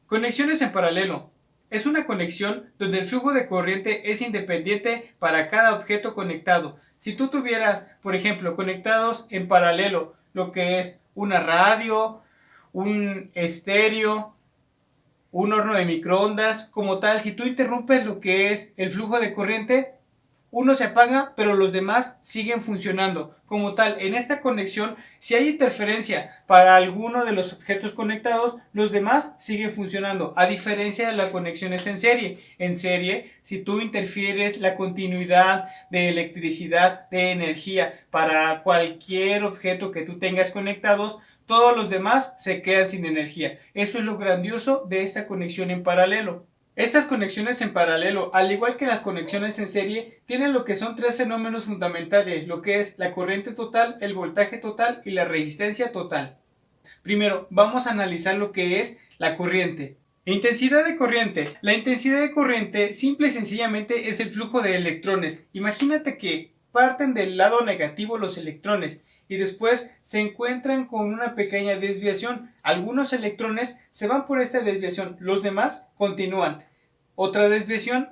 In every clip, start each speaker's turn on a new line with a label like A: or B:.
A: Conexiones en paralelo. Es una conexión donde el flujo de corriente es independiente para cada objeto conectado. Si tú tuvieras, por ejemplo, conectados en paralelo lo que es una radio, un estéreo, un horno de microondas, como tal, si tú interrumpes lo que es el flujo de corriente, uno se apaga, pero los demás siguen funcionando. Como tal, en esta conexión, si hay interferencia para alguno de los objetos conectados, los demás siguen funcionando. A diferencia de la conexión en serie. En serie, si tú interfieres la continuidad de electricidad, de energía para cualquier objeto que tú tengas conectados, todos los demás se quedan sin energía. Eso es lo grandioso de esta conexión en paralelo. Estas conexiones en paralelo, al igual que las conexiones en serie, tienen lo que son tres fenómenos fundamentales, lo que es la corriente total, el voltaje total y la resistencia total. Primero, vamos a analizar lo que es la corriente. Intensidad de corriente. La intensidad de corriente simple y sencillamente es el flujo de electrones. Imagínate que parten del lado negativo los electrones y después se encuentran con una pequeña desviación. Algunos electrones se van por esta desviación, los demás continúan. Otra desviación,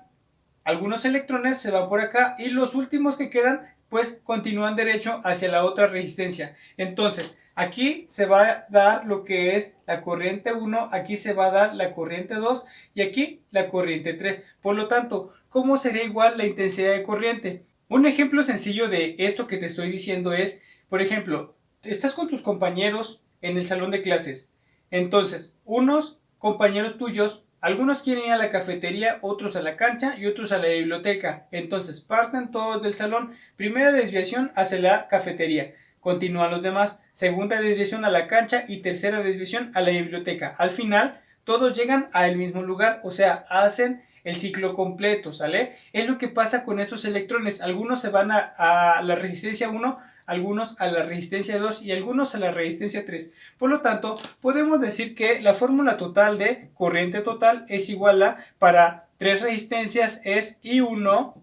A: algunos electrones se van por acá y los últimos que quedan pues continúan derecho hacia la otra resistencia. Entonces, aquí se va a dar lo que es la corriente 1, aquí se va a dar la corriente 2 y aquí la corriente 3. Por lo tanto, ¿cómo sería igual la intensidad de corriente? Un ejemplo sencillo de esto que te estoy diciendo es, por ejemplo, estás con tus compañeros en el salón de clases. Entonces, unos compañeros tuyos, algunos quieren ir a la cafetería, otros a la cancha y otros a la biblioteca. Entonces, parten todos del salón. Primera desviación hacia la cafetería. Continúan los demás. Segunda desviación a la cancha y tercera desviación a la biblioteca. Al final, todos llegan al mismo lugar, o sea, hacen el ciclo completo, ¿sale? Es lo que pasa con estos electrones. Algunos se van a la resistencia 1, algunos a la resistencia 2 y algunos a la resistencia 3. Por lo tanto, podemos decir que la fórmula total de corriente total es igual a, para tres resistencias es I1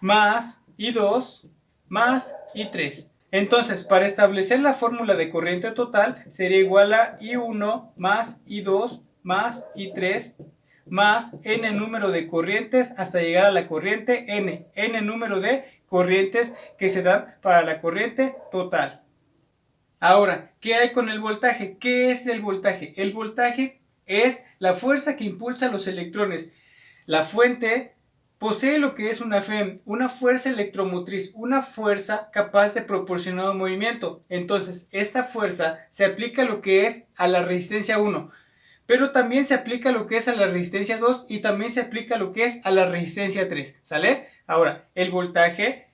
A: más I2 más I3. Entonces, para establecer la fórmula de corriente total sería igual a I1 más I2 más I3 más n número de corrientes hasta llegar a la corriente n número de corrientes que se dan para la corriente total. Ahora, ¿qué hay con el voltaje? ¿Qué es el voltaje? El voltaje es la fuerza que impulsa los electrones. La fuente posee lo que es una FEM, una fuerza electromotriz, una fuerza capaz de proporcionar un movimiento. Entonces, esta fuerza se aplica a lo que es a la resistencia 1. Pero también se aplica lo que es a la resistencia 2 y también se aplica lo que es a la resistencia 3, ¿sale? Ahora, el voltaje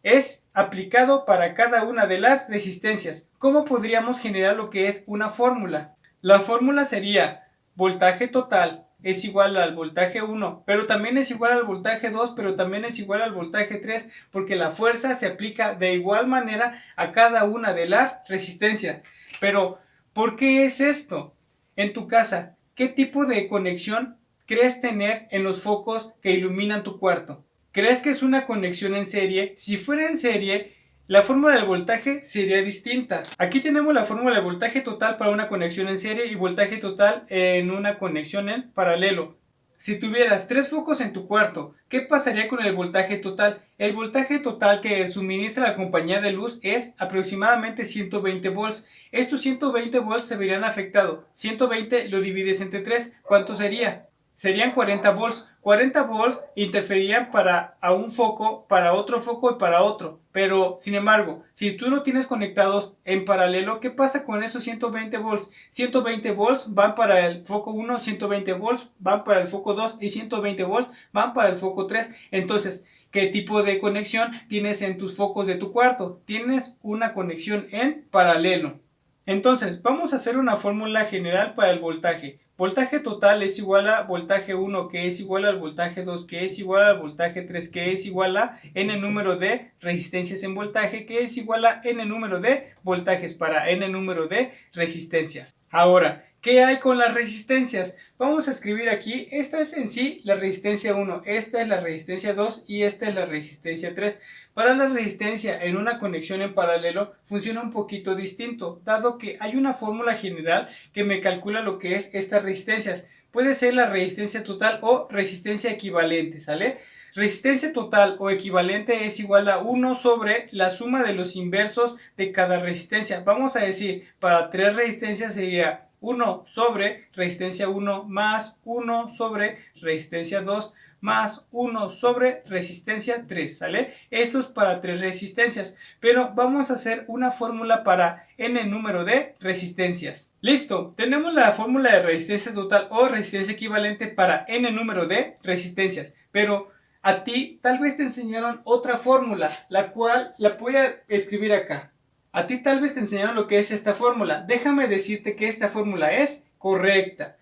A: es aplicado para cada una de las resistencias. ¿Cómo podríamos generar lo que es una fórmula? La fórmula sería voltaje total es igual al voltaje 1, pero también es igual al voltaje 2, pero también es igual al voltaje 3, porque la fuerza se aplica de igual manera a cada una de las resistencias. Pero, ¿por qué es esto? En tu casa, ¿qué tipo de conexión crees tener en los focos que iluminan tu cuarto? ¿Crees que es una conexión en serie? Si fuera en serie, la fórmula del voltaje sería distinta. Aquí tenemos la fórmula de voltaje total para una conexión en serie y voltaje total en una conexión en paralelo. Si tuvieras tres focos en tu cuarto, ¿qué pasaría con el voltaje total? El voltaje total que suministra la compañía de luz es aproximadamente 120 volts. Estos 120 volts se verían afectados. 120 lo divides entre 3, ¿cuánto sería? Serían 40 volts. 40 volts interferirían para a un foco, para otro foco y para otro. Pero, sin embargo, si tú lo tienes conectados en paralelo, ¿qué pasa con esos 120 volts? 120 volts van para el foco 1, 120 volts van para el foco 2 y 120 volts van para el foco 3. Entonces, ¿qué tipo de conexión tienes en tus focos de tu cuarto? Tienes una conexión en paralelo. Entonces, vamos a hacer una fórmula general para el voltaje. Voltaje total es igual a voltaje 1, que es igual al voltaje 2, que es igual al voltaje 3, que es igual a n número de resistencias en voltaje, que es igual a n número de voltajes para n número de resistencias. Ahora, ¿Qué hay con las resistencias? Vamos a escribir aquí, esta es en sí la resistencia 1, esta es la resistencia 2 y esta es la resistencia 3. Para la resistencia en una conexión en paralelo funciona un poquito distinto, dado que hay una fórmula general que me calcula lo que es estas resistencias. Puede ser la resistencia total o resistencia equivalente, ¿sale? Resistencia total o equivalente es igual a 1 sobre la suma de los inversos de cada resistencia. Vamos a decir, para 3 resistencias sería 1 sobre resistencia 1 más 1 sobre resistencia 2 más 1 sobre resistencia 3, ¿sale? Esto es para 3 resistencias, pero vamos a hacer una fórmula para n número de resistencias. Listo, tenemos la fórmula de resistencia total o resistencia equivalente para n número de resistencias, pero a ti tal vez te enseñaron otra fórmula, la cual la voy a escribir acá. A ti tal vez te enseñaron lo que es esta fórmula. Déjame decirte que esta fórmula es correcta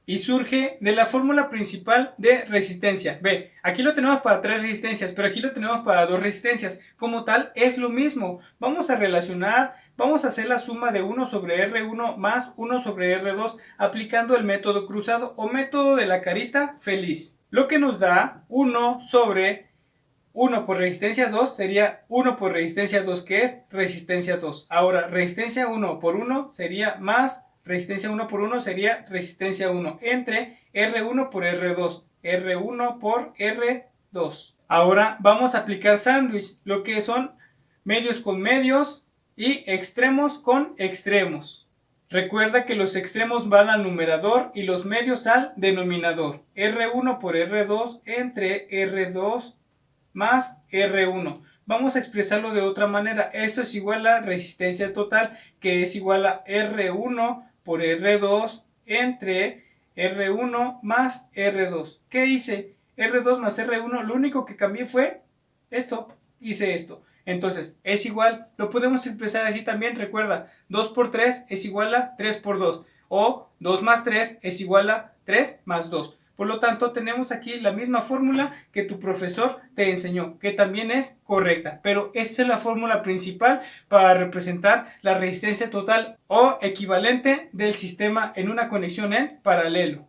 A: y surge de la fórmula principal de resistencia. Ve, aquí lo tenemos para 3 resistencias, pero aquí lo tenemos para 2 resistencias. Como tal, es lo mismo. Vamos a relacionar, vamos a hacer la suma de 1 sobre R1 más 1 sobre R2 aplicando el método cruzado o método de la carita feliz. Lo que nos da 1 sobre 1 por resistencia 2 sería 1 por resistencia 2, que es resistencia 2. Ahora, resistencia 1 por 1 sería más resistencia 1 por 1 sería resistencia 1 entre R1 por R2, R1 por R2. Ahora vamos a aplicar sándwich, lo que son medios con medios y extremos con extremos. Recuerda que los extremos van al numerador y los medios al denominador. R1 por R2 entre R2 más R1. Vamos a expresarlo de otra manera. Esto es igual a resistencia total, que es igual a R1 por R2 entre R1 más R2. ¿Qué hice? R2 más R1, lo único que cambié fue esto. Hice esto. Entonces, es igual, lo podemos expresar así también, recuerda, 2 por 3 es igual a 3 por 2, o 2 más 3 es igual a 3 más 2. Por lo tanto, tenemos aquí la misma fórmula que tu profesor te enseñó, que también es correcta, pero esta es la fórmula principal para representar la resistencia total o equivalente del sistema en una conexión en paralelo.